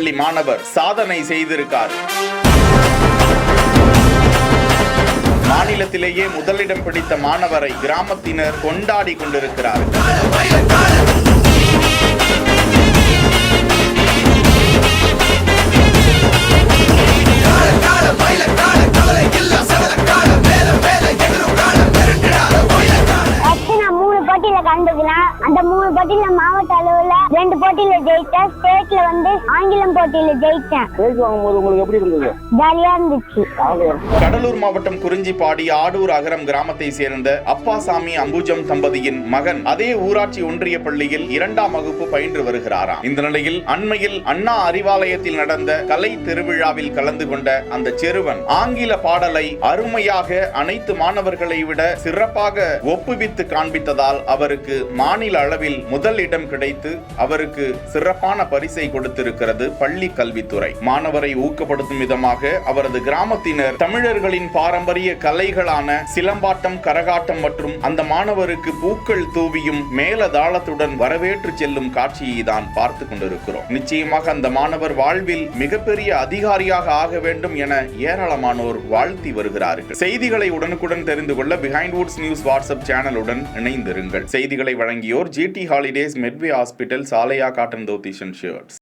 பள்ளி மாணவர் சாதனை செய்திருக்கார். மாநிலத்திலேயே முதலிடம் பிடித்த மாணவரை கிராமத்தினர் கொண்டாடி கொண்டிருக்கிறார்கள். அந்த 3 போட்டியில மாவட்ட அளவுல 2 போட்டியில ஜெயிச்சேன். ஸ்டேட்ல ஆங்கிலம் போட்டியில ஜெயிச்சேன். உங்களுக்கு எப்படி இருந்தது? ஜாலியா இருந்துச்சு. கடலூர் மாவட்டம் குறிஞ்சிப்பாடி ஆடூர் அகரம் கிராமத்தை சேர்ந்த அப்பாசாமி அம்புஜம் தம்பதியின் மகன் அதே ஊராட்சி ஒன்றிய பள்ளியில் 2ஆம் வகுப்பு பயின்று வருகிறாராம். இந்த நிலையில் அண்மையில் அண்ணா அறிவாலயத்தில் நடந்த கலை திருவிழாவில் கலந்து கொண்ட அந்த சிறுவன் ஆங்கில பாடலை அருமையாக அனைத்து மாணவர்களை விட சிறப்பாக ஒப்புவித்து காண்பித்ததால் அவருக்கு மாநில அளவில் முதல் இடம் கிடைத்து அவருக்கு சிறப்பான பரிசை கொடுத்திருக்கிறது பள்ளி கல்வித்துறை. மாணவரை ஊக்கப்படுத்தும் விதமாக அவரது கிராமத்தினர் தமிழர்களின் பாரம்பரிய கலைகளான சிலம்பாட்டம், கரகாட்டம் மற்றும் அந்த மாணவருக்கு பூக்கள் தூவியும் மேலதாளத்துடன் வரவேற்று செல்லும் காட்சியை தான் பார்த்து கொண்டிருக்கிறோம். நிச்சயமாக அந்த மாணவர் வாழ்வில் மிகப்பெரிய அதிகாரியாக ஆக வேண்டும் என ஏராளமானோர் வாழ்த்தி வருகிறார்கள். செய்திகளை உடனுக்குடன் தெரிந்து கொள்ள பிஹைண்ட் வுட்ஸ் நியூஸ் வாட்ஸ்அப் சேனலுடன் இணைந்திருங்கள். செய்திகளை வழங்கியோர் GT ஹாலிடேஸ், மெட்வே ஹாஸ்பிட்டல், சாலையா காட்டன் தோத்திஸ் அண்ட் ஷர்ட்ஸ்.